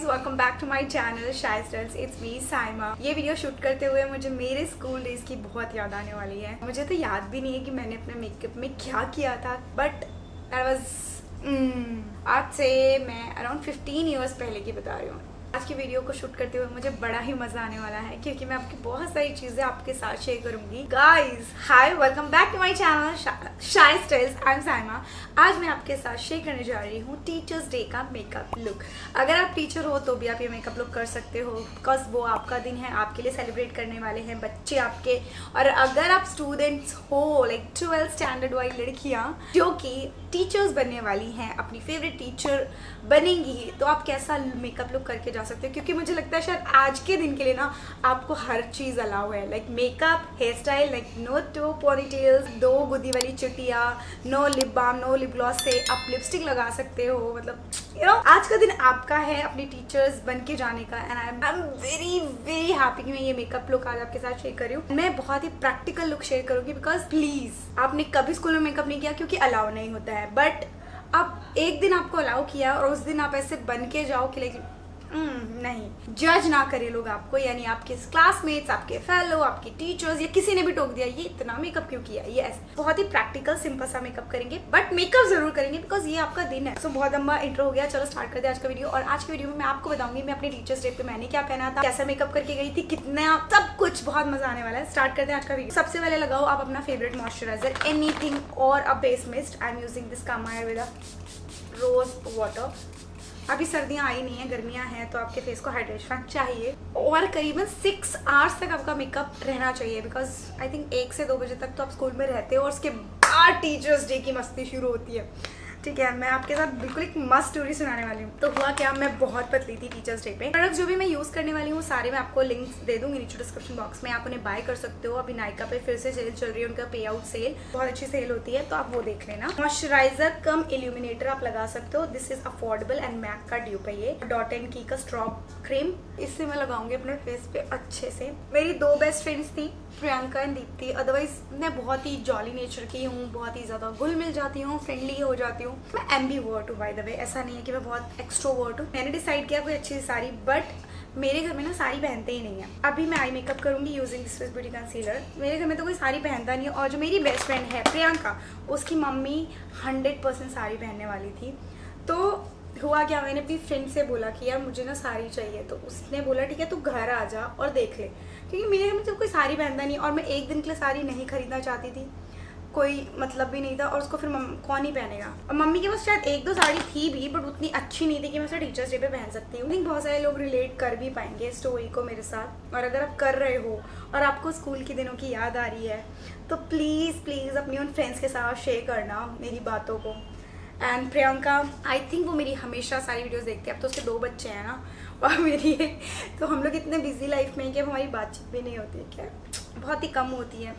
Welcome back to my channel Shai styles. It's me Saima. ये video shoot करते हुए मुझे मेरे स्कूल डेज की बहुत याद आने वाली है। मुझे तो याद भी नहीं है कि मैंने अपने मेकअप में क्या किया था, बट दैट वाज आज से मैं अराउंड 15 ईयर्स पहले की बता रही हूँ। आज की वीडियो को शूट करते हुए मुझे बड़ा ही मजा आने वाला है क्योंकि मैं आपकी बहुत सारी चीजें आपके साथ शेयर करूंगी। Guys hi, welcome back to my channel Shai styles. I am Saima. आज मैं आपके साथ शेयर करने जा रही हूँ टीचर्स डे का मेकअप लुक। अगर आप टीचर हो तो भी आप ये मेकअप लुक कर सकते हो, बिकॉज वो आपका दिन है, आपके लिए सेलिब्रेट करने वाले हैं बच्चे आपके। और अगर आप स्टूडेंट्स हो, लाइक 12th स्टैंडर्ड वाली लड़कियां जो कि टीचर्स बनने वाली हैं, अपनी फेवरेट टीचर बनेंगी, तो आप कैसा मेकअप लुक करके जा सकते हो। क्योंकि मुझे लगता है शायद आज के दिन के लिए ना आपको हर चीज अलाउ है, like makeup, hair style, like no two ponytails, 2 गुदी वाली चुटिया, no lip balm, no lip gloss से आप लिपस्टिक लगा सकते हो। मतलब आज का दिन आपका है अपनी टीचर्स बन के जाने का। And I am very very happy कि मैं ये मेकअप लुक आज आपके साथ शेयर कर रही हूँ। मैं बहुत ही प्रैक्टिकल लुक शेयर करूंगी, बिकॉज प्लीज आपने कभी स्कूल में मेकअप नहीं किया क्योंकि अलाउ नहीं होता है, बट अब एक दिन आपको अलाउ किया और उस दिन आप ऐसे बन के जाओ कि लाइक नहीं, जज ना करे लोग आपको, यानी आपके क्लासमेट्स, आपके फेलो, आपके टीचर्स या किसी ने भी टोक दिया ये इतना मेकअप क्यों किया। यस, बहुत ही प्रैक्टिकल सिंपल सा मेकअप करेंगे, बट मेकअप जरूर करेंगे बिकॉज ये आपका दिन है। सो बहुत लंबा इंट्रो हो गया, चलो स्टार्ट करते हैं आज का वीडियो। और आज के वीडियो में मैं आपको बताऊंगी मैं अपने टीचर्स डे पे मैंने क्या पहना था, कैसा मेकअप करके गई थी, कितना, सब कुछ बहुत मजा आने वाला है। स्टार्ट करते हैं आज का वीडियो। सबसे पहले लगाओ आप अपना फेवरेट मॉइस्चराइजर, एनीथिंग और a base mist. I am using this Kama Ayurveda rose water. अभी सर्दियां आई नहीं है, गर्मियां हैं, तो आपके फेस को हाइड्रेशन चाहिए और करीबन 6 आवर्स तक आपका मेकअप रहना चाहिए, बिकॉज आई थिंक 1 से 2 बजे तक तो आप स्कूल में रहते हो और उसके बाद टीचर्स डे की मस्ती शुरू होती है। ठीक है, मैं आपके साथ बिल्कुल एक मस्त स्टोरी सुनाने वाली हूँ। तो हुआ क्या, मैं बहुत पतली थी टीचर्स डे पे। प्रोडक्ट जो भी मैं यूज करने वाली हूँ सारे मैं आपको लिंक्स दे दूंगी नीचे डिस्क्रिप्शन बॉक्स में, आप उन्हें बाय कर सकते हो। अभी नायका पे फिर से सेल चल रही है, उनका पे आउट सेल बहुत अच्छी सेल होती है, तो आप वो देख लेना। मॉइस्चराइजर कम इल्यूमिनेटर आप लगा सकते हो। This is affordable and MAC का ड्यूप है ये, डॉट एंड की का स्ट्रॉब क्रीम। इससे मैं लगाऊंगी अपने फेस पे अच्छे से। मेरी 2 बेस्ट फ्रेंड्स थी, प्रियंका एंड दीप्ति। अदरवाइज मैं बहुत ही जॉली नेचर की हूँ, बहुत ही ज्यादा घुल मिल जाती हूँ, फ्रेंडली हो जाती हूँ। मैं एम्बीवर्ट हूँ बाय द वे, ऐसा नहीं है कि मैं बहुत एक्सट्रोवर्ट हूँ। मैंने डिसाइड किया कोई अच्छी साड़ी, बट मेरे घर में ना साड़ी पहनते ही नहीं है। अभी मैं आई मेकअप करूंगी यूजिंग स्विस ब्यूटी कंसीलर। मेरे घर में तो कोई साड़ी पहनता नहीं है, और जो मेरी बेस्ट फ्रेंड है प्रियंका, उसकी मम्मी 100% साड़ी पहनने वाली थी। तो हुआ क्या, मैंने अपनी फ्रेंड से बोला कि यार मुझे ना साड़ी चाहिए, तो उसने बोला ठीक है तू घर आ जा और देख ले, क्योंकि मेरे घर में तो कोई साड़ी पहनता नहीं और मैं एक दिन के लिए साड़ी नहीं खरीदना चाहती थी, कोई मतलब भी नहीं था, और उसको फिर कौन ही पहनेगा। और मम्मी के पास शायद 1-2 साड़ी थी भी, बट उतनी अच्छी नहीं थी कि मैं उसे टीचर्स डे पे पहन सकती हूँ। बहुत सारे लोग रिलेट कर भी पाएंगे स्टोरी को मेरे साथ, और अगर आप कर रहे हो और आपको स्कूल के दिनों की याद आ रही है तो प्लीज़ प्लीज़ अपनी उन फ्रेंड्स के साथ शेयर करना मेरी बातों को। एंड प्रियंका, आई थिंक वो मेरी हमेशा सारी वीडियोस देखती है। अब तो उसके 2 बच्चे हैं ना, और मेरी तो हम लोग इतने बिजी लाइफ में कि अब हमारी बातचीत भी नहीं होती है, क्या बहुत ही कम होती है,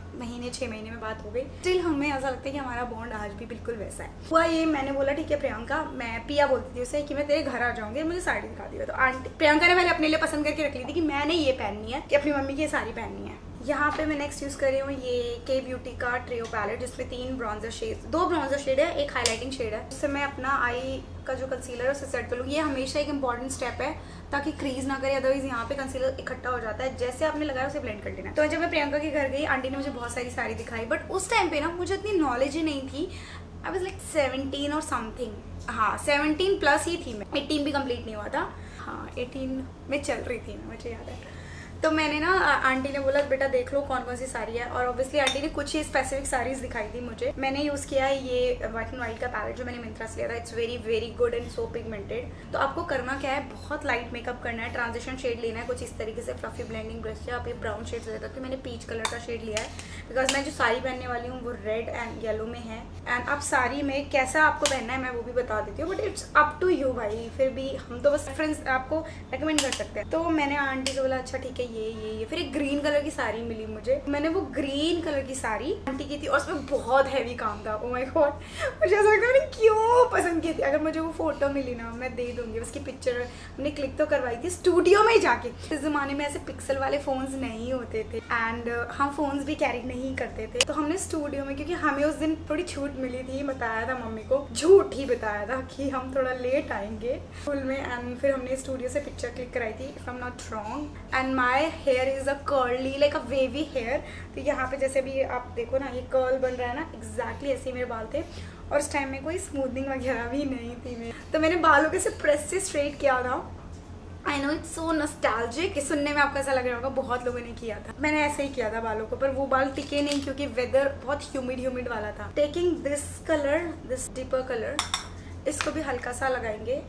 6 महीने में बात हो गई। स्टिल हमें ऐसा लगता है कि हमारा बॉन्ड आज भी बिल्कुल वैसा है। हुआ ये, मैंने बोला ठीक है प्रियंका, मैं पिया बोलती थी उसे कि मैं तेरे घर आ जाऊंगी, मुझे साड़ी दिखा दी। तो आंटी प्रियंका ने पहले अपने लिए पसंद करके रख ली थी कि मैंने ये पहननी है, कि अपनी मम्मी की ये साड़ी पहननी है। यहाँ पे मैं नेक्स्ट यूज़ कर रही हूँ ये के ब्यूटी का ट्रियो पैलेट, जिसमें 3 ब्रॉन्जर शेड, 2 ब्रॉन्जर शेड है, एक हाईलाइटिंग शेड है। उससे मैं अपना आई का जो कंसीलर है उसे सेट कर लूँगी। ये हमेशा एक इंपॉर्टेंट स्टेप है ताकि क्रीज ना करे, अदरवाइज यहाँ पे कंसीलर इकट्ठा हो जाता है। जैसे आपने लगाया उसे ब्लेंड कर लेना। तो जब मैं प्रियंका के घर गई, आंटी ने मुझे बहुत सारी साड़ी दिखाई, बट उस टाइम पे ना मुझे इतनी नॉलेज ही नहीं थी। आई वाज लाइक 17 और समथिंग, हाँ 17 प्लस ही थी मैं, 18 भी कंप्लीट नहीं हुआ था, हाँ 18 में चल रही थी मैं, मुझे याद है। तो मैंने ना, आंटी ने बोला बेटा देख लो कौन कौन सी साड़ी है, और ऑब्वियसली आंटी ने कुछ ही स्पेसिफिक साड़ीज दिखाई थी मुझे। मैंने यूज़ किया है ये वाइट एंड वाइट का पैलेट जो मैंने मिंत्रा से लिया था। It's very very good and so pigmented. तो आपको करना क्या है, बहुत लाइट मेकअप करना है, ट्रांजिशन शेड लेना है कुछ इस तरीके से, फ्लफी ब्लेंडिंग ब्रश से आप ये ब्राउन शेड ले सकते हो। मैंने पीच कलर का शेड लिया है, बिकॉज मैं जो साड़ी पहनने वाली हूँ वो रेड एंड येलो में है। एंड अब साड़ी में कैसा आपको पहनना है मैं वो भी बता देती हूँ, but it's up to you भाई, फिर भी हम तो बस फ्रेंड्स आपको रेकमेंड कर सकते हैं। तो मैंने आंटी से बोला अच्छा ठीक है ये फिर एक ग्रीन कलर की साड़ी मिली मुझे। मैंने वो ग्रीन कलर की साड़ी आंटी की थी और उसमें बहुत हैवी काम था। ओ माय गॉड, मुझे ऐसा लगता है मैंने क्यों पसंद की थी। अगर मुझे वो फोटो मिली ना मैं दे दूंगी, उसकी पिक्चर हमने क्लिक तो करवाई थी स्टूडियो में जाके। इस जमाने में ऐसे पिक्सल वाले फोन्स नहीं होते थे एंड हम फोन्स भी कैरी नहीं करते थे, तो हमने स्टूडियो में, क्योंकि हमें उस दिन थोड़ी छूट मिली थी, बताया था मम्मी को, झूठ ही बताया था कि हम थोड़ा लेट आएंगे स्कूल में, एंड फिर हमने स्टूडियो से पिक्चर क्लिक कराई थी if I am not wrong. And my hair is a curly like a wavy hair, तो यहाँ पे जैसे भी आप देखो ना ये कर्ल बन रहा है ना, एग्जैक्टली ऐसे ही मेरे बाल थे। और उस टाइम में कोई स्मूथनिंग वगैरह भी नहीं थी मेरे, तो मैंने बालों के से प्रेस से स्ट्रेट किया था। I know it's so nostalgic, सुनने में आपको ऐसा लग रहा होगा बहुत लोगों ने किया था, मैंने ऐसे ही किया था बालों को, पर वो बाल टिके नहीं क्योंकि वेदर बहुत ह्यूमिड वाला था। Taking this colour, this deeper colour, इसको भी हल्का सा लगाएंगे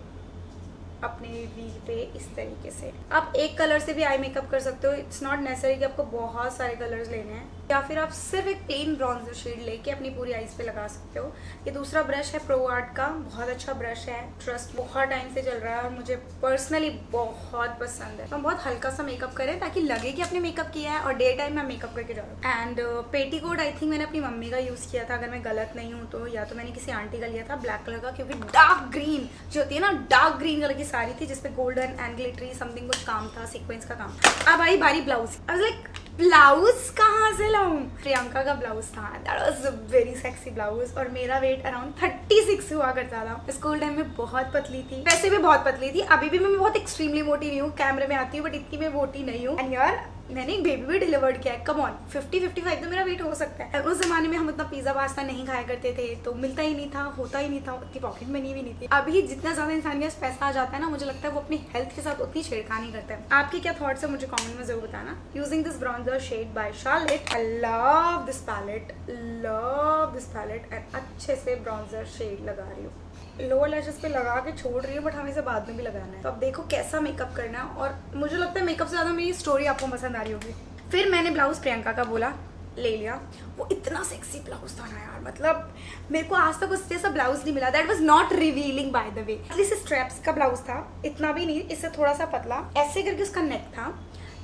अपने वी पे इस तरीके से। आप एक कलर से भी आई मेकअप कर सकते हो, इट्स नॉट नेसेसरी कि आपको बहुत सारे कलर्स लेने हैं, या फिर आप सिर्फ एक प्लेन ब्रॉन्जर शेड लेके अपनी पूरी आईज पे लगा सकते हो। ये दूसरा ब्रश है प्रो आर्ट का, बहुत अच्छा ब्रश है, ट्रस्ट बहुत टाइम से चल रहा है और मुझे पर्सनली बहुत पसंद है। तो हम बहुत हल्का सा मेकअप करें ताकि लगे कि आपने मेकअप किया है और डे टाइम में मेकअप करके जा रहा हूँ। एंड पेटीकोट आई थिंक मैंने अपनी मम्मी का यूज किया था, अगर मैं गलत नहीं हूँ तो, या तो मैंने किसी आंटी का लिया था ब्लैक कलर का, क्योंकि डार्क ग्रीन जो होती है ना, डार्क ग्रीन कलर की साड़ी थी जिसपे गोल्डन एंड ग्लिटरी समथिंग कुछ काम था, सीक्वेंस का काम। अब आई बारी blouse. I was like blouse कहाँ से लाऊं? प्रियंका का ब्लाउज था, that was a very sexy blouse, और मेरा वेट अराउंड 36 हुआ करता था। स्कूल टाइम में बहुत पतली थी, वैसे भी बहुत पतली थी, अभी भी मैं बहुत एक्सट्रीमली मोटी नहीं हूँ, कैमरे में आती हूँ बट इतनी मैं मोटी नहीं हूँ। एंड यार मैंने एक बेबी भी डिलीवर्ड किया है, कम ऑन 50-55 तो मेरा वेट हो सकता है। उस जमाने में हम उतना पिज्जा पास्ता नहीं खाया करते थे, तो मिलता ही नहीं था, होता ही नहीं था, उतनी पॉकेट मनी भी नहीं थी। अभी जितना ज्यादा इंसान के पास पैसा आ जाता है ना, मुझे लगता है वो अपनी हेल्थ के साथ उतनी छेड़खानी करता है। आपके क्या थॉट्स है मुझे कमेंट में जरूर बताना। Using this bronzer shade by Charlotte, I love this palette, and अच्छे से ब्रॉन्जर शेड लगा रही हूँ, लोअर लैशेस पे लगा के छोड़ रही हूँ, बट हमें इसे बाद में भी लगाना है। तो अब देखो कैसा मेकअप करना है, और मुझे लगता है मेकअप से ज्यादा मेरी स्टोरी आपको पसंद आ रही होगी। फिर मैंने ब्लाउज प्रियंका का बोला ले लिया, वो इतना सेक्सी ब्लाउज था ना यार, मतलब मेरे को आज तक उस जैसा ब्लाउज नहीं मिला। That was not revealing by the way, at least straps का ब्लाउज था, इतना भी नहीं, इससे थोड़ा सा पतला, ऐसे करके उसका नेक था,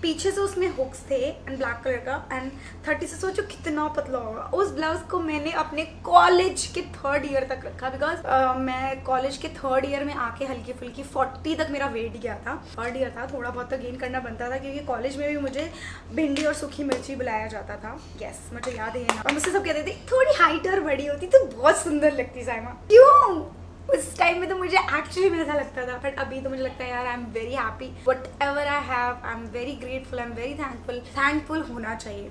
पीछे से उसमें हुक्स थे एंड ब्लैक कलर का, एंड 30 से सोचो कितना पतला होगा। उस ब्लाउज को मैंने अपने कॉलेज के 3rd ईयर तक रखा, बिकॉज मैं कॉलेज के 3rd ईयर में आके हल्की फुल्की 40 तक मेरा वेट गया था। 3rd ईयर था, थोड़ा बहुत तो गेन करना बनता था, क्योंकि कॉलेज में भी मुझे भिंडी और सूखी मिर्ची बुलाया जाता था। यस मुझे याद है, और मुझसे सब कहते थे थोड़ी हाइट और बड़ी होती तो बहुत सुंदर लगती साइमा। क्यों? उस टाइम में तो मुझे एक्चुअली में ऐसा लगता था, बट अभी तो मुझे लगता है यार I am very happy, what ever I have, I am very grateful, I am very thankful होना चाहिए।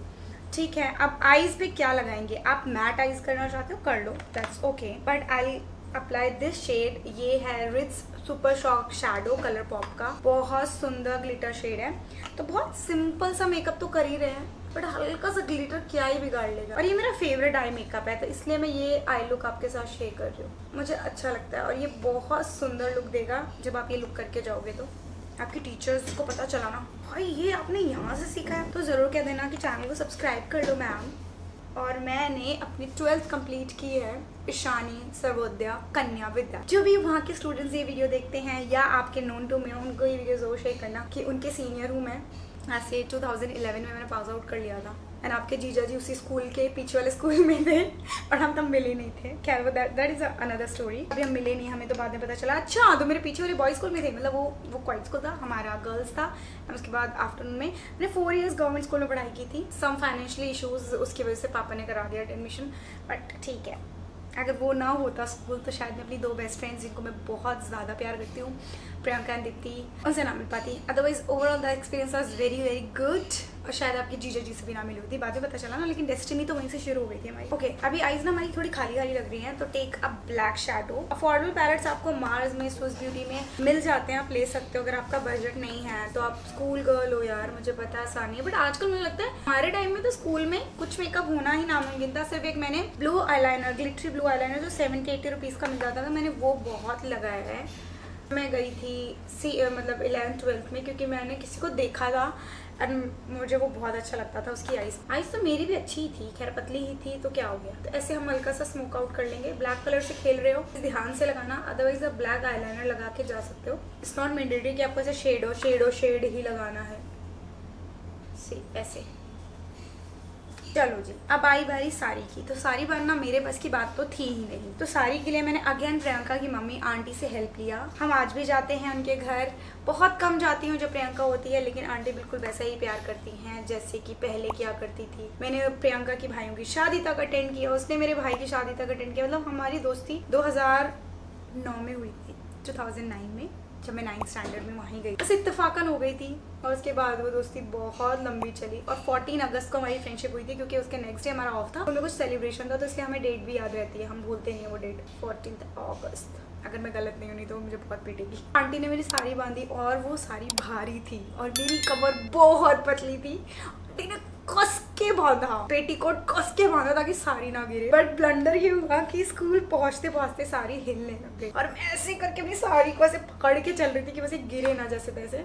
ठीक है, अब आईज पे क्या लगाएंगे? आप मैट आईज करना चाहते हो कर लो, that's okay, but I apply this shade. ये है रिट्स super shock shadow colour pop का, बहुत सुंदर ग्लिटर शेड है। तो बहुत सिंपल सा मेकअप तो कर ही रहे हैं, बट हल्का सा ग्लिटर क्या ही बिगाड़ लेगा। और ये मेरा फेवरेट आई मेकअप है, तो इसलिए मैं ये आई लुक आपके साथ शेयर कर रही हूँ, मुझे अच्छा लगता है, और ये बहुत सुंदर लुक देगा जब आप ये लुक करके जाओगे। तो आपके टीचर्स को पता चला ना भाई ये आपने यहाँ से सीखा है, तो जरूर कह देना कि चैनल को सब्सक्राइब कर लो मैम। और मैंने अपनी 12th कंप्लीट की है ईशानी सर्वोदया कन्या विद्या। जो भी वहाँ के स्टूडेंट्स ये वीडियो देखते हैं या आपके नोन टू में, उनको ये वीडियो जरूर शेयर करना कि उनके सीनियर हूँ मैं। ऐसे 2011 में मैंने पास आउट कर लिया था, एंड आपके जीजा जी उसी स्कूल के पीछे वाले स्कूल में थे, और हम तब मिले नहीं थे। खैर दैट इज अनदर स्टोरी। अभी हम मिले नहीं, हमें तो बाद में पता चला अच्छा तो मेरे पीछे वाले बॉयज स्कूल में थे, मतलब वो क्वाइट स्कूल था, हमारा गर्ल्स था। और उसके बाद आफ्टरनून में मैंने 4 इयर्स गवर्नमेंट स्कूल में पढ़ाई की थी। सम फाइनेंशियली इशूज़, उसकी वजह से पापा ने करा दिया एडमिशन, बट ठीक है, अगर वो ना होता स्कूल तो शायद मैं अपनी 2 बेस्ट फ्रेंड्स जिनको मैं बहुत ज़्यादा प्यार करती हूँ, प्रियंका एंड दीप्ति, उनसे ना मिल पाती। Otherwise overall the experience was very good, और शायद आपकी जीजा जी से भी ना मिली होती, बाद में पता चला ना, लेकिन डेस्टिनी तो वहीं से शुरू हो गई थी हमारी। ओके, अभी आईज ना हमारी थोड़ी खाली लग रही हैं, तो take a black shadow. Affordable palettes आपको मार्स में, स्विस ब्यूटी में मिल जाते हैं, आप ले सकते हो। अगर आपका बजट नहीं है तो आप स्कूल गर्ल हो यार, मुझे पता है आसानी है, बट आजकल मुझे लगता है हमारे टाइम में तो स्कूल में कुछ मेकअप होना ही नामुमकिन था। सिर्फ एक मैंने blue eyeliner, glittery blue eyeliner जो 70-80 रुपीज़ का मिल जाता था, मैंने वो बहुत लगाया है। मैं गई थी मतलब 11th-12th में, क्योंकि मैंने किसी को देखा था एंड मुझे वो बहुत अच्छा लगता था उसकी आइज तो मेरी भी अच्छी ही थी, खैर पतली ही थी तो क्या हो गया। तो ऐसे हम हल्का सा स्मोक आउट कर लेंगे। ब्लैक कलर से खेल रहे हो ध्यान से लगाना, अदरवाइज आप ब्लैक आईलाइनर लगा के जा सकते हो। इट्स नॉट मैंडेटरी कि आपको ऐसे शेड ही लगाना है, ऐसे चलो जी, अब आई बारी साड़ी की। तो साड़ी बनना मेरे बस की बात तो थी ही नहीं। तो साड़ी के लिए मैंने अगेन प्रियंका की मम्मी आंटी से हेल्प लिया। हम आज भी जाते हैं उनके घर, बहुत कम जाती हूँ जब प्रियंका होती है, लेकिन आंटी बिल्कुल वैसा ही प्यार करती हैं जैसे कि पहले किया करती थी। मैंने प्रियंका की भाइयों की शादी तक अटेंड किया, उसने मेरे भाई की शादी तक अटेंड किया। मतलब हमारी दोस्ती 2009 में हुई थी, 2009 में, जब मैं 9th स्टैंडर्ड में वहीं गई। बस इत्तेफाकन हो गई थी और उसके बाद वो दोस्ती बहुत लंबी चली। और 14 अगस्त को हमारी फ्रेंडशिप हुई थी, क्योंकि उसके नेक्स्ट डे हमारा ऑफ था, उनमें कुछ सेलिब्रेशन था, तो इसलिए हमें डेट भी याद रहती है, हम भूलते नहीं है वो डेट। 14 अगस्त, अगर मैं गलत नहीं हूँ, नहीं तो मुझे बहुत पीटेगी। आंटी ने मेरी साड़ी बांधी और वो साड़ी भारी थी और मेरी कमर बहुत पतली थी। आंटी ने कस के बांधा, पेटीकोट कस के बांधा ताकि साड़ी ना गिरे। बट ब्लंडर ये हुआ कि स्कूल पहुंचते पहुंचते साड़ी हिलने लग गई और मैं ऐसे करके अपनी साड़ी को ऐसे पकड़ के चल रही थी कि वैसे गिरे ना जैसे तैसे।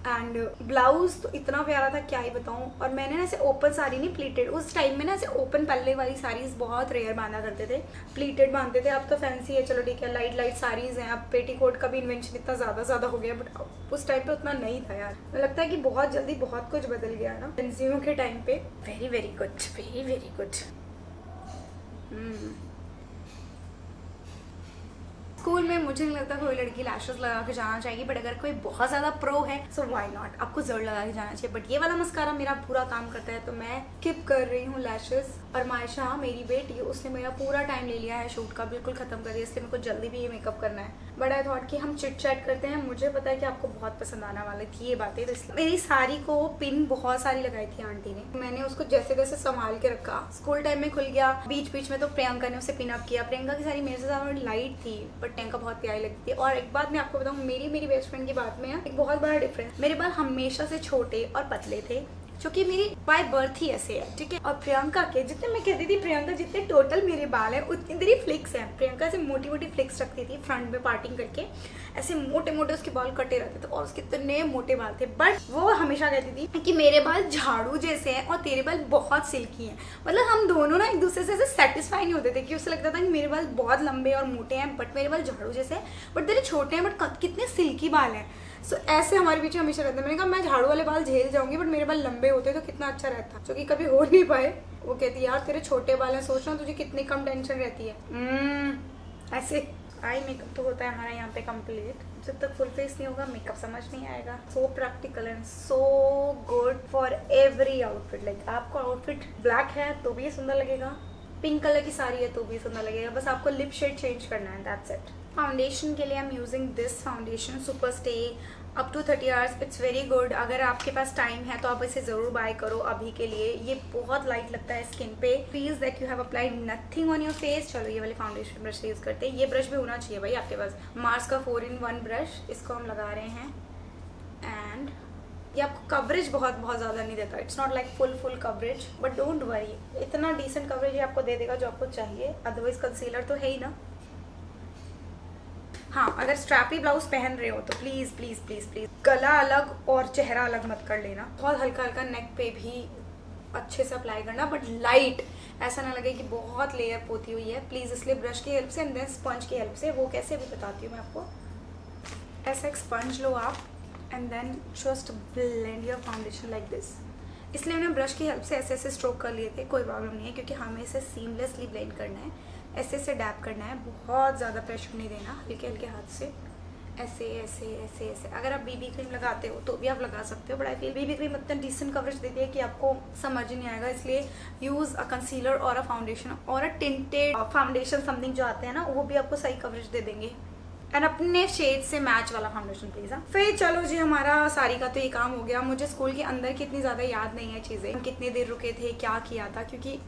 एंड ब्लाउज तो इतना प्यारा था, क्या ही बताऊं। और मैंने ना ऐसे ओपन साड़ी नहीं, प्लीटेड, उस टाइम में ना ऐसे ओपन पल्ले वाली साड़ीज बहुत रेयर बांधा करते थे, प्लीटेड बांधते थे। अब तो फैंसी है, चलो ठीक है, लाइट लाइट साड़ीज हैं। अब पेटीकोट का भी इन्वेंशन इतना ज्यादा हो गया, बट उस टाइम पे उतना नहीं था यार। मुझे लगता है कि बहुत जल्दी बहुत कुछ बदल गया ना फैंसियों के टाइम पे। Very very good, very very good. School में मुझे नहीं लगता कोई लड़की लैशेस लगा के जाना चाहिए, बट अगर कोई बहुत ज्यादा प्रो है सो व्हाई नॉट, आपको जरूर लगा के जाना चाहिए। बट ये वाला मस्कारा मेरा पूरा काम करता है, तो मैं स्किप कर रही हूँ लैशेस। और मायशा मेरी बेटी, उसने मेरा पूरा टाइम ले लिया है शूट का, बिल्कुल खत्म कर दिया, इसलिए मेरे को जल्दी भी ये मेकअप करना है। बट आई थॉट कि हम चिट चैट करते हैं, मुझे पता है कि आपको बहुत पसंद आने वाली थी ये बातें, तो इसलिए मेरी साड़ी को पिन बहुत सारी लगाई थी आंटी ने, मैंने उसको जैसे तैसे संभाल के रखा। स्कूल टाइम में खुल गया, बीच बीच में तो प्रियंका ने उसे पिन अप किया। प्रियंका की साड़ी मेरे से ज्यादा लाइट थी, बट प्रियंका बहुत प्यारी लगती थी। और एक बात मैं आपको बताऊँ, मेरी बेस्ट फ्रेंड की बात में एक बहुत बड़ा डिफरेंस, मेरे बाल हमेशा से छोटे और पतले थे, जो कि मेरी बाय बर्थ ही ऐसे है, ठीक है। और प्रियंका के जितने, मैं कहती थी प्रियंका जितने टोटल मेरे बाल हैं उतनी तेरी फ्लिक्स हैं। प्रियंका ऐसे मोटी मोटी फ्लिक्स रखती थी फ्रंट में पार्टिंग करके, ऐसे मोटे मोटे उसके बाल कटे रहते थे और उसके इतने मोटे बाल थे। बट वो हमेशा कहती थी कि मेरे बाल झाड़ू जैसे हैं और तेरे बाल बहुत सिल्की हैं। मतलब हम दोनों ना एक दूसरे से ऐसे सेटिस्फाई नहीं होते थे, कि उससे लगता था कि मेरे बाल बहुत लंबे और मोटे हैं बट मेरे बाल झाड़ू जैसे हैं, बट तेरे छोटे हैं बट कितने सिल्की बाल हैं। सो ऐसे हमारे बीच हमेशा रहता है। मैंने कहा मैं झाड़ू वाले बाल झेल जाऊंगी, बट मेरे बाल लंबे होते तो कितना अच्छा रहता, जो कि कभी हो नहीं पाए। वो कहती यार तेरे छोटे बाल हैं, सोचना तुझे कितनी कम टेंशन रहती है। ऐसे आई मेकअप तो होता है हमारा यहाँ पे कंप्लीट, जब तक फुल फेस नहीं होगा मेकअप समझ नहीं आएगा। सो practical and so good for every outfit. Like आपको आउटफिट ब्लैक है तो भी सुंदर लगेगा, पिंक कलर की साड़ी है तो भी सुंदर लगेगा, बस आपको लिप शेड चेंज करना है, दैट्स इट। फाउंडेशन के लिए I am using this foundation super stay up to 30 hours. It's very good, अगर आपके पास टाइम है तो आप इसे जरूर बाय करो अभी के लिए। ये बहुत लाइट लगता है स्किन पे। Feels that you have applied nothing on your face. चलो ये वाले फाउंडेशन ब्रश यूज करते हैं। ये ब्रश भी होना चाहिए भाई आपके पास, मार्स का 4-in-1 ब्रश, इसको हम लगा रहे हैं। एंड ये आपको कवरेज बहुत ज़्यादा नहीं देता, it's not like full coverage, but don't worry, इतना डिसेंट कवरेज ये आपको दे देगा जो आपको चाहिए। अदरवाइज कंसीलर तो है ही ना। हाँ, अगर स्ट्रैपी ब्लाउज पहन रहे हो तो प्लीज प्लीज प्लीज प्लीज गला अलग और चेहरा अलग मत कर लेना। बहुत हल्का हल्का नेक पे भी अच्छे से अप्लाई करना, बट लाइट, ऐसा ना लगे कि बहुत लेयर पोती हुई है। प्लीज इसलिए ब्रश की हेल्प से एंड देन स्पंज की हेल्प से, वो कैसे भी बताती हूँ मैं आपको। ऐसा एक स्पंज लो आप and then just blend your foundation like this. इसलिए मैंने ब्रश की हेल्प से ऐसे ऐसे स्ट्रोक कर लिए थे, कोई प्रॉब्लम नहीं है, क्योंकि हमें इसे सीमलेसली ब्लेंड करना है, ऐसे ऐसे डैप करना है, बहुत ज़्यादा प्रेशर नहीं देना, हल्के हल्के हाथ से ऐसे ऐसे ऐसे ऐसे। अगर आप बीबी क्रीम लगाते हो तो भी आप लगा सकते हो, but I feel BB cream इतना डिसेंट कवरेज देती है कि आपको समझ ही नहीं आएगा, इसलिए यूज़ अ कंसीलर और अ फाउंडेशन और अ टिंटेड फाउंडेशन समथिंग जो आते हैं ना, वो भी आपको सही कवरेज दे देंगे। एंड अपने शेड से मैच वाला फाउंडेशन प्लीज। हाँ, फिर चलो जी, हमारा साड़ी का तो ये काम हो गया। मुझे स्कूल के अंदर की इतनी ज़्यादा याद नहीं है चीज़ें, हम कितनी देर रुके थे, क्या किया था, क्योंकि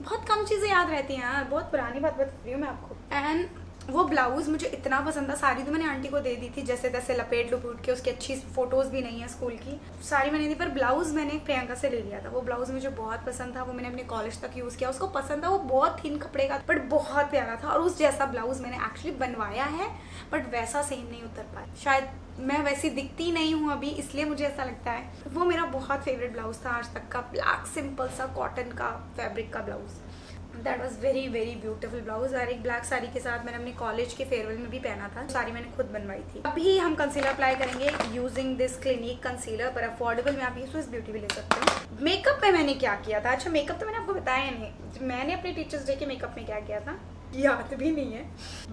बहुत कम चीज़ें याद रहती हैं यार, बहुत पुरानी बात बता रही हूँ मैं आपको। एंड वो ब्लाउज़ मुझे इतना पसंद था, साड़ी तो मैंने आंटी को दे दी थी जैसे तैसे लपेट लुपेट के, उसकी अच्छी फोटोज़ भी नहीं है स्कूल की, साड़ी मैंने दी, पर ब्लाउज़ मैंने प्रियंका से ले लिया था। वो ब्लाउज़ मुझे बहुत पसंद था, वो मैंने अपने कॉलेज तक यूज़ किया, उसको पसंद था। वो बहुत थिन कपड़े का बट बहुत प्यारा था, और उस जैसा ब्लाउज़ मैंने एक्चुअली बनवाया है, बट वैसा सेम नहीं उतर पाया। शायद मैं वैसी दिखती नहीं हूँ अभी, इसलिए मुझे ऐसा लगता है। वो मेरा बहुत फेवरेट ब्लाउज़ था आज तक का, ब्लैक सिंपल सा कॉटन का फैब्रिक का blouse. That was very very beautiful blouse और एक ब्लैक साड़ी के साथ मैंने अपने कॉलेज के फेयरवेल में भी पहना था। साड़ी मैंने खुद बनवाई थी। अभी हम कंसीलर अप्लाई करेंगे यूजिंग दिस क्लिनिक कंसीलर, पर अफोर्डेबल में आप ये स्विस ब्यूटी भी ले सकते हो। मेकअप में मैंने क्या किया था, अच्छा मेकअप तो मैंने आपको बताया नहीं, मैंने अपने टीचर्स डे के मेकअप में क्या किया था याद भी नहीं है।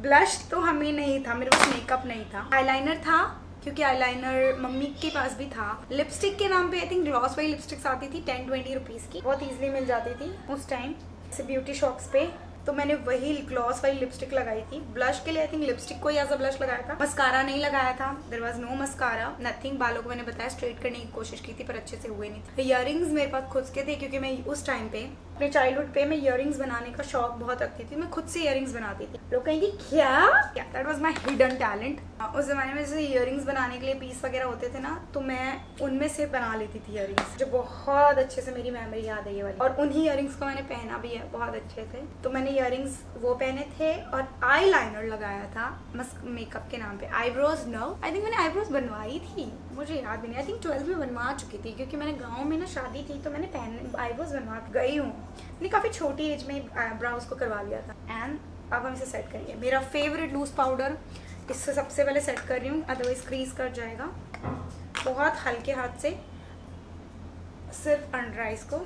ब्लश तो हमें नहीं था, मेरे पास मेकअप नहीं था। आईलाइनर था क्योंकि आईलाइनर मम्मी के पास भी था। लिपस्टिक के नाम पे आई थिंक ग्लॉस वाली लिपस्टिक्स आती थी 10-20 रुपीज़ की, बहुत ईजिली मिल जाती थी उस टाइम से ब्यूटी शॉप्स पे, तो मैंने वही ग्लॉस वाली लिपस्टिक लगाई थी। ब्लश के लिए आई थिंक लिपस्टिक को एज अ ब्लश लगाया था, मस्कारा नहीं लगाया था। There was no mascara, nothing. बालों को मैंने बताया स्ट्रेट करने की कोशिश की थी पर अच्छे से हुए नहीं थे। इयररिंग्स मेरे पास खुद के थे क्योंकि मैं उस टाइम पे अपने चाइल्डहुड पे मैं इयररिंग्स बनाने का शौक बहुत रखती थी। मैं खुद से इयररिंग्स बनाती थी। लोग कहेंगे क्या, that was my hidden talent. उस जमाने में जैसे इयररिंग्स बनाने के लिए पीस वगैरह होते थे ना, तो मैं उनमें से बना लेती थी इयररिंग्स, जो बहुत अच्छे से मेरी मेमोरी याद है ये वाली। और उन्हीं इयररिंग्स को मैंने पहना भी है बहुत अच्छे से। तो मैंने इयररिंग्स वो पहने थे और आई लाइनर लगाया था मेकअप के नाम पे। आईब्रोज नो, आई थिंक मैंने आईब्रोज बनवाई थी, मुझे याद भी नहीं। आई थिंक 12th में बनवा चुकी थी क्योंकि मैंने गाँव में ना शादी थी तो मैंने आईब्रोज बनवा गई हूँ। मैंने काफ़ी छोटी एज में आईब्रोज को करवा लिया था। एंड अब हम इसे सेट करेंगे। मेरा फेवरेट लूज पाउडर, इससे सबसे पहले सेट कर रही हूँ, अदरवाइज क्रीज कर जाएगा। बहुत हल्के हाथ से, सिर्फ अंडर आइज को।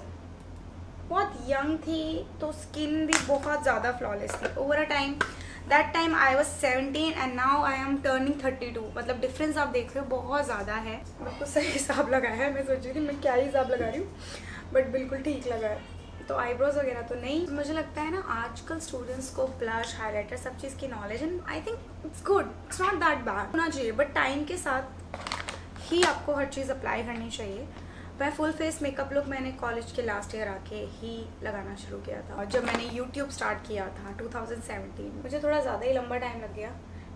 बहुत यंग थी तो स्किन भी बहुत ज़्यादा फ्लॉलेस थी। Over a time, that time I was 17 and now I am turning 32। मतलब डिफरेंस आप देख रहे हो बहुत ज़्यादा है। बिल्कुल सही हिसाब लगाया है। मैं सोच रही थी मैं क्या ही हिसाब लगा रही हूँ, बट बिल्कुल ठीक लगा है। तो आईब्रोज वगैरह तो नहीं। मुझे लगता है ना आजकल स्टूडेंट्स को ब्लश, हाइलाइटर, सब चीज़ की knowledge, and I think it's good, it's not that bad होना चाहिए, बट टाइम के साथ ही आपको हर चीज़ अप्लाई करनी चाहिए। मैं फुल फेस मेकअप लुक मैंने कॉलेज के लास्ट ईयर आके ही लगाना शुरू किया था। और जब मैंने यूट्यूब स्टार्ट किया था 2017, मुझे थोड़ा ज़्यादा ही लंबा टाइम लग गया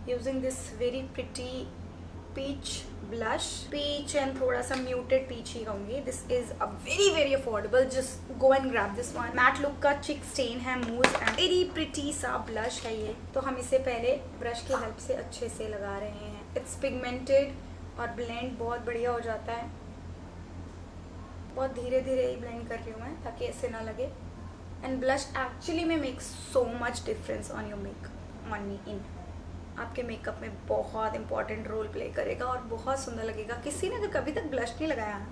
using this very pretty peach blush. Peach and थोड़ा सा म्यूटेड पीच ही कहूँगी। This is a very very affordable, just go and grab this one. Matte look का चिक स्टेन है मूज एंड वेरी प्रिटी सा blush है ये। तो हम इसे पहले ब्रश की हेल्प से अच्छे से लगा रहे हैं। इट्स पिगमेंटेड और ब्लेंड बहुत बढ़िया हो जाता है। बहुत धीरे धीरे ही ब्लेंड कर रही हूँ मैं ताकि ऐसे ना लगे। एंड ब्लश एक्चुअली में makes so much difference on your makeup, on me, इन आपके मेकअप में बहुत इंपॉर्टेंट रोल प्ले करेगा और बहुत सुंदर लगेगा। किसी ने अगर कभी तक ब्लश नहीं लगाया ना,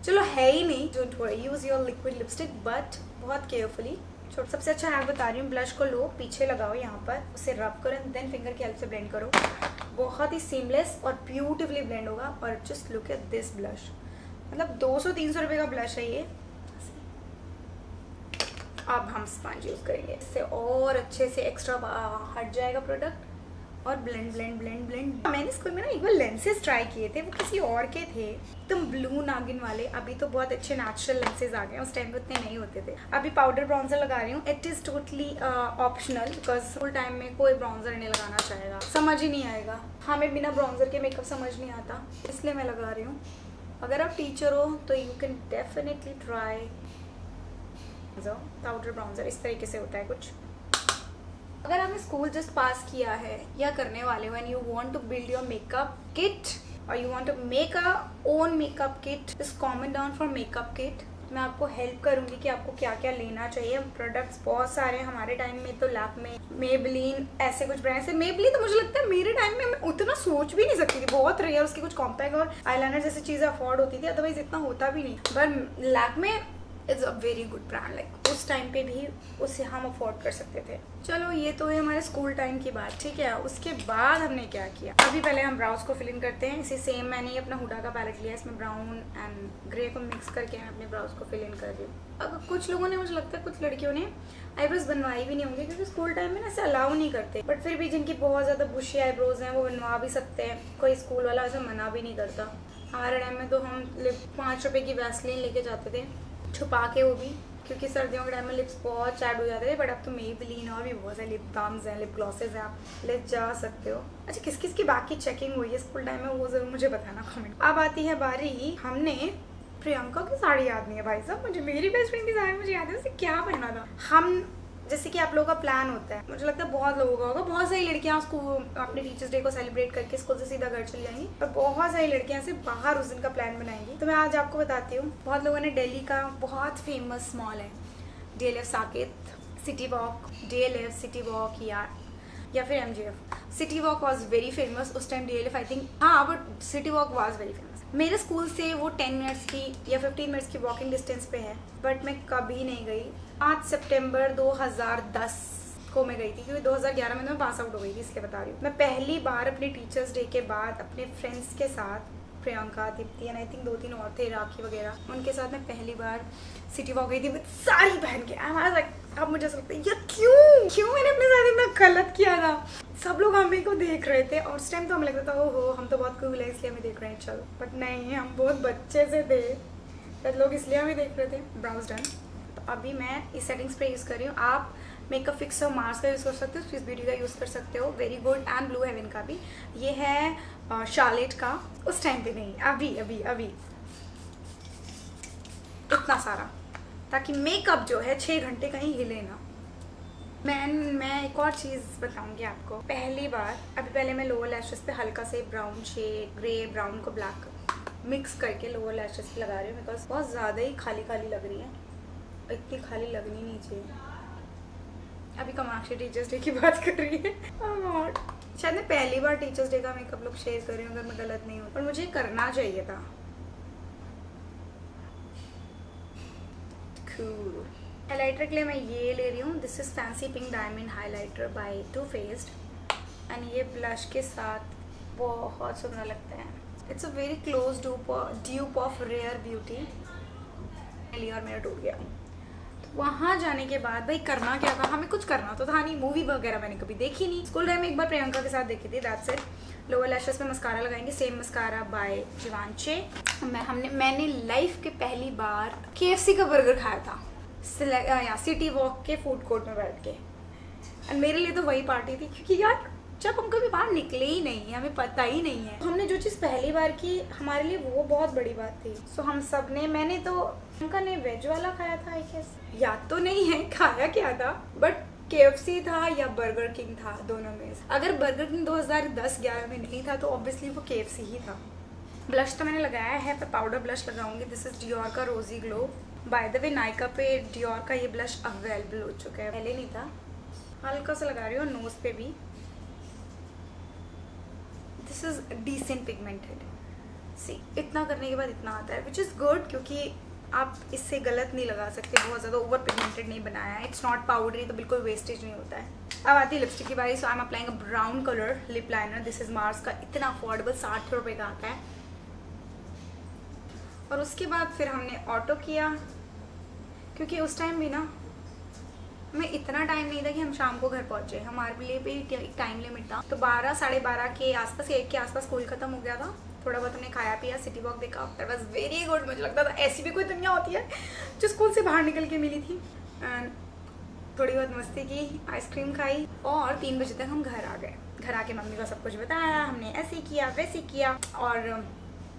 चलो है ही नहीं, don't worry, use your liquid lipstick but बहुत केयरफुली। सबसे अच्छा हैक बता रही हूँ, ब्लश को लो, पीछे लगाओ यहाँ पर, उसे रब करो एंड देन फिंगर की हेल्प से ब्लेंड करो। बहुत ही सीमलेस और ब्यूटिफुली ब्लेंड होगा। और just look at this blush, मतलब 200-300 रुपये का ब्लश है ये। अब हम स्पंज यूज़ करेंगे, इससे और अच्छे से एक्स्ट्रा हट जाएगा प्रोडक्ट। और ब्लेंड ब्लेंड ब्लेंड ब्लेंड। मैंने स्कूल में ना एक बार लेंसेज ट्राई किए थे, वो किसी और के थे, एकदम ब्लू नागिन वाले। अभी तो बहुत अच्छे नेचुरल लेंसेज आ गए, उस टाइम पे उतने नहीं होते थे। अभी पाउडर ब्राउन्जर लगा रही हूँ। It is totally optional because school time में कोई ब्राउन्जर नहीं लगाना चाहेगा, समझ ही नहीं आएगा। हमें बिना ब्राउन्जर के मेकअप समझ नहीं आता, इसलिए मैं लगा रही हूँ। अगर आप टीचर हो तो you can definitely try powder bronzer. इस तरीके से होता है कुछ। अगर आपने स्कूल जस्ट पास किया है या करने वाले हो and you want to build your makeup kit और you want to make a own makeup kit, just comment down for makeup kit. मैं आपको हेल्प करूंगी कि आपको क्या क्या लेना चाहिए। प्रोडक्ट्स बहुत सारे हैं। हमारे टाइम में तो लैक्मे, मेबलिन, ऐसे कुछ ब्रांड्स है। मेबलिन तो मुझे लगता है मेरे टाइम में मैं उतना सोच भी नहीं सकती थी, बहुत रेयर उसकी कुछ कॉम्पैक्ट और आईलाइनर जैसी चीज़ें अफोर्ड होती थी, अदरवाइज इतना होता भी नहीं। But Lakme it's a very good brand, like उस टाइम पे भी उसे हम अफोर्ड कर सकते थे। चलो ये तो है हमारे स्कूल टाइम की बात, ठीक है। उसके बाद हमने क्या किया, अभी पहले हम ब्राउज को फिल इन करते हैं। इसी सेम मैंने अपना हुडा का पैलेट लिया, इसमें ब्राउन एंड ग्रे को मिक्स करके मैं अपने ब्राउज को फिल इन कर रही हूँ। अगर कुछ लोगों ने, मुझे लगता है कुछ लड़कियों ने आईब्रोज बनवाई भी नहीं होंगी क्योंकि स्कूल टाइम में ना ऐसे अलाउ नहीं करते, बट फिर भी जिनकी बहुत ज़्यादा बुशी आईब्रोज हैं वो बनवा भी सकते हैं। कोई स्कूल वाला ऐसा मना भी नहीं करता। हमारे टाइम में तो हम 5 रुपये की वैसलीन लेके जाते थे छुपा के, वो भी क्योंकि सर्दियों के टाइम में लिप्स बहुत चैट हो जाते थे। बट अब तो मेबलिन और भी बहुत सारे लिप बाम्स हैं, लिप ग्लॉसेज हैं, आप ले जा सकते हो। अच्छा, किस किस की बाकी चेकिंग हुई है स्कूल टाइम में वो जरूर मुझे बताना कमेंट। अब आती है बारी, हमने प्रियंका की साड़ी याद नहीं है भाई साहब मुझे, मेरी बेस्ट फ्रेंड की साड़ी मुझे याद है, उसे क्या पहना था। हम जैसे कि आप लोगों का प्लान होता है, मुझे लगता है बहुत लोगों का होगा, बहुत सारी लड़कियां उसको अपने टीचर्स डे को सेलिब्रेट करके स्कूल से सीधा घर चली जाएंगी, पर बहुत सारी लड़कियां से बाहर उस दिन का प्लान बनाएंगी। तो मैं आज आपको बताती हूँ। बहुत लोगों ने दिल्ली का बहुत फेमस मॉल है DLF city walk, DLF, city walk या फिर MGF। City walk was very famous उस टाइम, DLF आई थिंक, हाँ, but city walk was very famous. मेरे स्कूल से वो 10 मिनट्स की या 15 मिनट्स की वॉकिंग डिस्टेंस पे है, बट मैं कभी नहीं गई। 5 सितंबर 2010 को मैं गई थी, क्योंकि 2011 में तो मैं पास आउट हो गई थी, इसलिए बता रही हूँ। मैं पहली बार अपने टीचर्स डे के बाद अपने फ्रेंड्स के साथ, Priyanka, Deepti and I think 2-3 और थे, राखी वगैरह, उनके साथ मैं पहली बार सिटी वॉक गई थी विद साड़ी पहन के। अब मुझे ऐसा लगता है यार क्यों मैंने अपने साथ इतना गलत किया था। सब लोग हमें को देख रहे थे और उस टाइम तो हमें लगता था ओहो हम तो बहुत कूल है इसलिए हमें देख रहे हैं, चलो, बट नहीं, हम बहुत बच्चे से थे, तो लोग इसलिए हमें देख रहे थे। Brows done. तो अभी मैं इस सेटिंग्स पे यूज़ कर रही हूँ। आप मेकअप फिक्स और मार्स का यूज़ कर सकते हो, स्विस ब्यूटी का यूज़ कर सकते हो, very good, and Blue Heaven का भी। ये है शार्लेट का, उस टाइम पे नहीं, अभी इतना सारा, ताकि मेकअप जो है 6 घंटे कहीं हिले ना। मैं एक और चीज़ बताऊंगी आपको। पहली बार पहले मैं लोअर लैशेस पे हल्का से ब्राउन शेड, ग्रे ब्राउन को ब्लैक मिक्स करके लोअर लैशेस पे लगा रही हूँ, बिकॉज बहुत ज़्यादा ही खाली लग रही है, इतनी खाली लगनी नहीं चाहिए। अभी कामाक्षी टीचर्स डे की बात कर रही है। शायद मैं पहली बार टीचर्स डे का मेकअप लुक शेयर कर रही हूँ, अगर मैं गलत नहीं हूँ, पर मुझे करना चाहिए था। हाइलाइटर के लिए मैं ये ले रही हूँ, this is fancy pink diamond highlighter by Too Faced, and ये ब्लश के साथ बहुत सुंदर लगता है। It's a very close dupe of Rare Beauty. और मेरा टूट गया। तो वहाँ जाने के बाद भाई करना क्या था, हमें कुछ करना तो था नहीं, मूवी वगैरह मैंने कभी देखी नहीं। स्कूल टाइम में एक बार प्रियंका के साथ देखी थी, दैट्स इट। लोअर लैशेस पे मस्कारा लगाएंगे, सेम मस्कारा बाय जीवांचे। मैंने लाइफ के पहली बार KFC का बर्गर खाया था सिटी वॉक के फूड कोर्ट में बैठ के, एंड मेरे लिए तो वही पार्टी थी, क्योंकि यार जब हम कभी बाहर निकले ही नहीं, हमें पता ही नहीं है, हमने जो चीज़ पहली बार की हमारे लिए वो बहुत बड़ी बात थी। सो हम सब ने, मैंने तो, उनका ने वेज वाला खाया था आई गेस, याद तो नहीं है खाया क्या था, बट KFC था या बर्गर किंग था, दोनों में। अगर बर्गर किंग 2010-11 में नहीं था तो ऑब्वियसली वो KFC ही था। ब्लश तो मैंने लगाया है, पर पाउडर ब्लश लगाऊंगी। दिस इज डियोर का रोजी glow. By the way Nykaa पे डियोर का ये ब्लश अवेलेबल हो चुका है, पहले नहीं था। हल्का सा लगा रही हूँ नोज पे भी। This is decent pigmented. See, इतना करने के बाद इतना आता है, विच इज़ गुड, क्योंकि आप इससे गलत नहीं लगा सकते, बहुत ज़्यादा ओवर पिगमेंटेड नहीं बनाया है। इट्स नॉट पाउडरी, तो बिल्कुल वेस्टेज नहीं होता है। अब आती है लिपस्टिक की बारी। So I am applying a brown colour lip liner. This is Mars का, इतना अफोर्डेबल, 60 रुपये का आता है। और उसके बाद फिर हमने ऑटो किया, क्योंकि उस टाइम भी ना हमें इतना टाइम नहीं था कि हम शाम को घर पहुंचे, हमारे लिए भी एक टाइम लिमिट था। तो 12, 12:30 के आसपास, 1 के आसपास स्कूल खत्म हो गया था। थोड़ा बहुत हमने खाया पिया, सिटी वॉक देखा, दैट वाज वेरी गुड। मुझे लगता था ऐसी भी कोई दुनिया होती है जो स्कूल से बाहर निकल के मिली थी। एंड थोड़ी बहुत मस्ती की, आइसक्रीम खाई, और 3 बजे तक हम घर आ गए। घर आके मम्मी को सब कुछ बताया, हमने ऐसे किया वैसे किया। और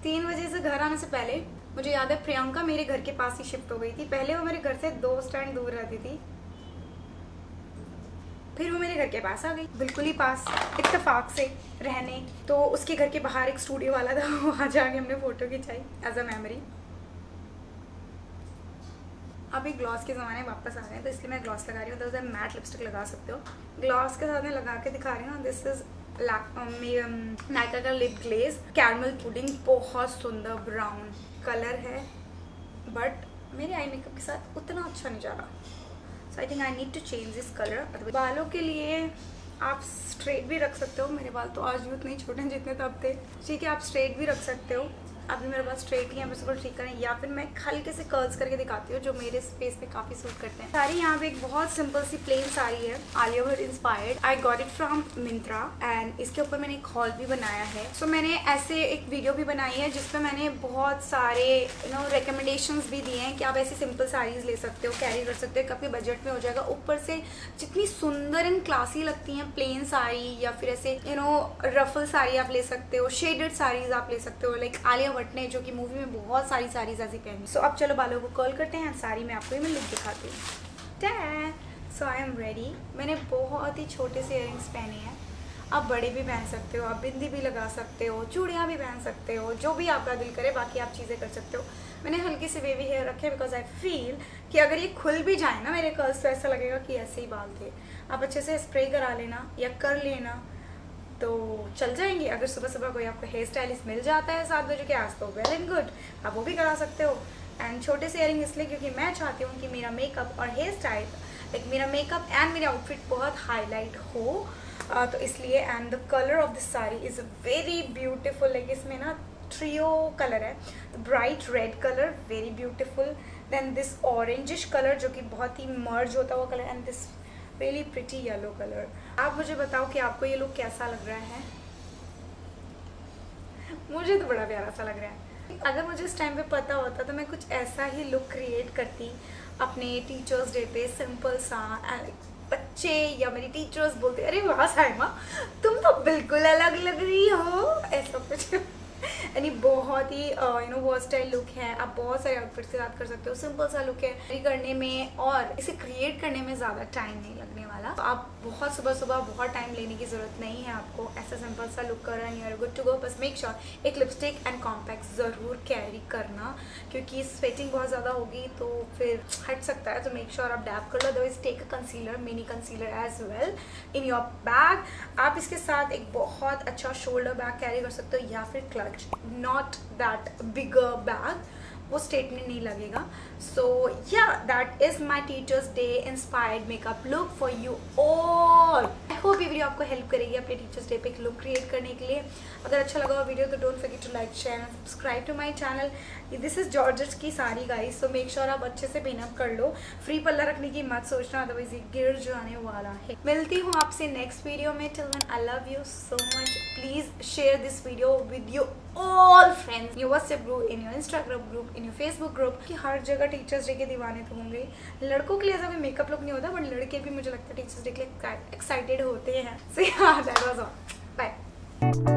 3 बजे से घर आने से पहले मुझे याद है प्रियंका मेरे घर के पास ही शिफ्ट हो गई थी। पहले वो मेरे घर से 2 स्टैंड दूर रहती थी, फिर वो मेरे घर के पास आ गई, बिल्कुल ही पास, इत्तेफाक से रहने। तो उसके घर के बाहर एक स्टूडियो वाला था, वहाँ जाके हमने फ़ोटो खिंचाई एज अ मेमोरी। अभी ग्लॉस के ज़माने वापस आ गए, तो इसलिए मैं ग्लॉस लगा रही हूँ। तो मैट लिपस्टिक लगा सकते हो, ग्लॉस के साथ मैं लगा के दिखा रही हूँ। दिस इज नायका का लिप ग्लेज कैरमल पुडिंग, बहुत सुंदर ब्राउन कलर है, बट मेरे आई मेकअप के साथ उतना अच्छा नहीं जा रहा। So I think I need to change this colour. बालों के लिए आप स्ट्रेट भी रख सकते हो, मेरे बाल तो आज भी उतने छोटे हैं जितने तब थे, ठीक है, आप स्ट्रेट भी रख सकते हो। अभी मेरे पास स्ट्रेट ही है, बस उसको ठीक करें, या फिर मैं हल्के से कर्ल्स करके दिखाती हूँ, जो मेरे फेस पे काफ़ी सूट करते हैं। साड़ी यहाँ पे एक बहुत सिंपल सी प्लेन साड़ी है, Alia Bhatt inspired. I got it from Myntra, and इसके ऊपर मैंने एक हॉल भी बनाया है। सो मैंने ऐसे एक वीडियो भी बनाई है जिसपे मैंने बहुत सारे रिकमेंडेशंस भी दिए हैं कि आप ऐसी सिंपल साड़ीज ले सकते हो, कैरी कर सकते हो, काफ़ी बजट में हो जाएगा। ऊपर से जितनी सुंदर एंड क्लासी लगती हैं प्लेन साड़ी, या फिर ऐसे रफल साड़ी आप ले सकते हो, शेडेड साड़ीज आप ले सकते हो, लाइक आलिया भट्ट ने जो कि मूवी में बहुत सारी साड़ीज ऐसी पहनी। सो अब चलो बालों को कर्ल करते हैं। साड़ी में आपको मैं लुक दिखाती हूँ। सो आई एम रेडी। मैंने बहुत ही छोटे से इयररिंग्स पहने हैं। आप बड़े भी पहन सकते हो, आप बिंदी भी लगा सकते हो, चूड़ियाँ भी पहन सकते हो, जो भी आपका दिल करे बाकी आप चीज़ें कर सकते हो। मैंने हल्की सी बेबी हेयर रखे बिकॉज आई फील कि अगर ये खुल भी जाए ना मेरे कर्ल्स तो ऐसा लगेगा कि ऐसे ही बाल थे। आप अच्छे से स्प्रे करा लेना या कर लेना तो चल जाएंगे। अगर सुबह सुबह कोई आपको हेयर स्टाइलिस्ट मिल जाता है 7 बजे के आस तो वेल एंड गुड, आप वो भी करा सकते हो। एंड छोटे से इयरिंग इसलिए क्योंकि मैं चाहती हूँ कि मेरा मेकअप और हेयर स्टाइल लाइक मेरा मेकअप एंड मेरा आउटफिट बहुत हाईलाइट हो, तो इसलिए। And the colour of this sari is very beautiful, like इसमें ना ट्रियो कलर है, bright red colour very beautiful, then this orangish colour जो कि बहुत ही मर्ज होता हुआ colour, and this really pretty yellow colour. आप मुझे बताओ कि आपको ये लुक कैसा लग रहा है? मुझे तो बड़ा प्यारा सा लग रहा है। अगर मुझे इस टाइम पे पता होता तो मैं कुछ ऐसा ही लुक क्रिएट करती अपने टीचर्स डे पे, सिंपल सा। बच्चे या मेरी टीचर्स बोलते अरे वाह साइमा तुम तो बिल्कुल अलग लग रही हो, ऐसा कुछ यानी बहुत ही वर्सटाइल लुक है। आप बहुत सारे आउटफिट के साथ कर सकते हो। सिंपल सा लुक है करने में और इसे क्रिएट करने में ज़्यादा टाइम नहीं लगने वाला। तो आप बहुत सुबह सुबह बहुत टाइम लेने की ज़रूरत नहीं है आपको। ऐसा सिंपल सा लुक कर रहा है, you are good to go. बस मेक श्योर एक लिपस्टिक एंड कॉम्पैक्ट ज़रूर कैरी करना क्योंकि स्वेटिंग बहुत ज़्यादा होगी तो फिर हट सकता है। तो मेक श्योर आप डैप कर लो। Otherwise take a concealer, mini concealer as well in your bag. आप इसके साथ एक बहुत अच्छा शोल्डर बैग कैरी कर सकते हो या फिर clutch, not that bigger bag, वो स्टेटमेंट नहीं लगेगा। सो या that is my teachers day inspired makeup look for you all. I hope ये वीडियो आपको हेल्प करेगी अपने टीचर्स डे पे एक लुक क्रिएट करने के लिए। अगर अच्छा लगा हो वीडियो तो don't forget to like share and subscribe to my channel. This is georgette की sari guys, so make sure आप अच्छे से पिनअप कर लो। फ्री पल्ला रखने की मत सोचना, अदरवाइज ये गिर जाने वाला है। मिलती हूँ आपसे नेक्स्ट वीडियो में। Till then I love you so much. Please share this video with you all friends, your WhatsApp group, in your Instagram group, in your Facebook group, कि हर जगह टीचर्स डे के दीवाने तो होंगे। लड़कों के लिए ऐसा कोई मेकअप लुक नहीं होता बट लड़के भी मुझे लगता है टीचर्स डे के लिए एक्साइटेड होते हैं। सो yeah, that was all. Bye.